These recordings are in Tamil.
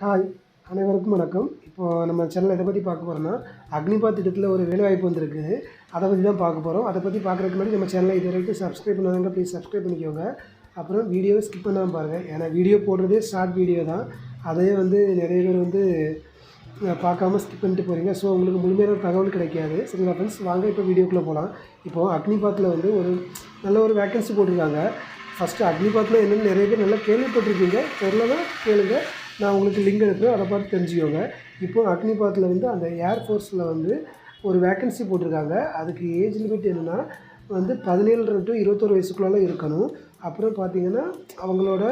ஹாய், அனைவருக்கும் வணக்கம். இப்போது நம்ம சேனலில் எதை பற்றி பார்க்க போகிறோம்னா, அக்னிபாத் திட்டத்தில் ஒரு வேலைவாய்ப்பு வந்திருக்குது. அதை பற்றி தான் பார்க்க போகிறோம். அதை பற்றி பார்க்குறதுக்கு முன்னாடி நம்ம சேனலை இது வரைக்கும் சப்ஸ்கிரைப் பண்ணாதவங்க ப்ளீஸ் சப்ஸ்கிரைப் பண்ணிக்கோங்க. அப்புறம் வீடியோவை ஸ்கிப் பண்ணாமல் பாருங்கள். ஏன்னா வீடியோ போடுறதே ஷார்ட் வீடியோ தான். அதையே நிறைய பேர் பார்க்காம ஸ்கிப் பண்ணிட்டு போகிறீங்க. ஸோ உங்களுக்கு முழுமையான தகவல் கிடைக்காது. சரிங்களா ஃப்ரெண்ட்ஸ், வாங்க இப்போ வீடியோக்குள்ளே போகலாம். இப்போது அக்னிபாத்தில் ஒரு நல்ல ஒரு வேக்கன்சி போட்டிருக்காங்க. ஃபஸ்ட்டு அக்னிபாத்தில் என்னென்னு நிறைய பேர் நல்லா கேள்விப்பட்டிருக்கீங்க. தெரிலனா கேளுங்க, நான் உங்களுக்கு லிங்க் அனுப்புகிறேன், அதை பார்த்து தெரிஞ்சுக்கோங்க. இப்போது அக்னிபாத்தில் அந்த ஏர்ஃபோர்ஸில் ஒரு வேக்கன்சி போட்டிருக்காங்க. அதுக்கு ஏஜ் லிமிட் என்னென்னா 17 to 21 வயசுக்குள்ளே இருக்கணும். அப்புறம் பார்த்திங்கன்னா அவங்களோட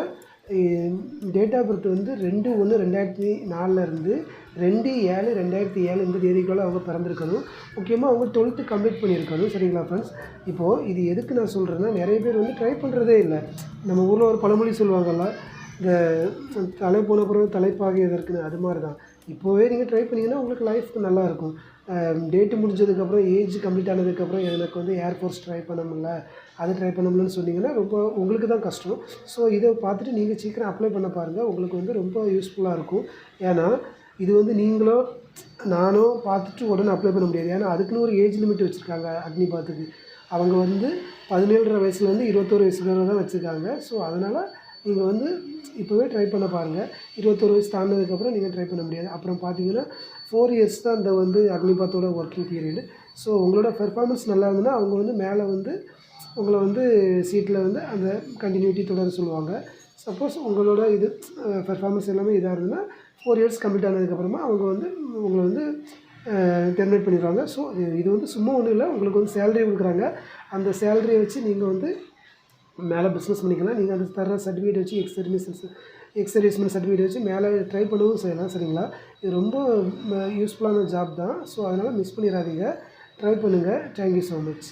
டேட் ஆஃப் பர்த் 2/1/2004 இருந்து 2/7/2007 இந்த தேதிக்குள்ளே அவங்க பிறந்திருக்கணும். முக்கியமாக அவங்க 12th கம்ப்ளீட் பண்ணியிருக்கணும். சரிங்களா ஃப்ரெண்ட்ஸ், இப்போது இது எதுக்கு நான் சொல்கிறேன்னா, நிறைய பேர் ட்ரை பண்ணுறதே இல்லை. நம்ம ஊரில் ஒரு பழமொழி சொல்லுவாங்கள்ல, இந்த தலை போன பிறகு தலைப்பாகியதற்குன்னு, அது மாதிரி தான். இப்போவே நீங்கள் ட்ரை பண்ணிங்கன்னா உங்களுக்கு லைஃப் நல்லாயிருக்கும். டேட்டு முடிஞ்சதுக்கப்புறம் ஏஜ் கம்ப்ளீட் ஆனதுக்கப்புறம் எனக்கு ஏர்ஃபோர்ஸ் ட்ரை பண்ண முடியல, அது ட்ரை பண்ண முடியலன்னு சொன்னீங்கன்னா ரொம்ப உங்களுக்கு தான் கஷ்டம். ஸோ இதை பார்த்துட்டு நீங்கள் சீக்கிரம் அப்ளை பண்ண பாருங்கள். உங்களுக்கு ரொம்ப யூஸ்ஃபுல்லாக இருக்கும். ஏன்னா இது நீங்களோ நானோ பார்த்துட்டு உடனே அப்ளை பண்ண முடியாது. ஏன்னா அதுக்குன்னு ஒரு ஏஜ் லிமிட் வச்சுருக்காங்க அக்னிபாத்துக்கு. அவங்க 17.5 வயசுலேருந்து 21 வயசுக்குள்ள தான் வச்சுருக்காங்க. ஸோ அதனால் நீங்கள் இப்போவே ட்ரை பண்ண பாருங்கள். 21 வயசு தாண்டினதுக்கப்புறம் நீங்கள் ட்ரை பண்ண முடியாது. அப்புறம் பார்த்தீங்கன்னா 4 இயர்ஸ் தான் இந்த அக்னிபாத்தோட ஒர்க்கிங் பீரியடு. ஸோ உங்களோட பெர்ஃபார்மன்ஸ் நல்லா இருந்ததுன்னா அவங்க மேலே உங்களை சீட்டில் அந்த கண்டினியூட்டி தொடர சொல்லுவாங்க. சப்போஸ் உங்களோட பெர்ஃபார்மன்ஸ் எல்லாமே இதாக இருந்ததுன்னா 4 இயர்ஸ் கம்ப்ளீட் ஆனதுக்கப்புறமா அவங்க உங்களை டெர்மினேட் பண்ணிடுவாங்க. ஸோ இது சும்மா ஒன்றும் இல்லை, உங்களுக்கு சேலரி கொடுக்குறாங்க. அந்த சேலரியை வச்சு நீங்கள் மேலே பிஸ்னஸ் பண்ணிக்கலாம். நீங்கள் அது தர சர்டிஃபிகேட் வச்சு எக்ஸ் சர்வீஸ்மேன் சர்டிஃபிகேட் வச்சு மேலே ட்ரை பண்ணவும் செய்யலாம். சரிங்களா, இது ரொம்ப யூஸ்ஃபுல்லான ஜாப் தான். ஸோ அதனால் மிஸ் பண்ணிடாதீங்க, ட்ரை பண்ணுங்கள். Thank you so much.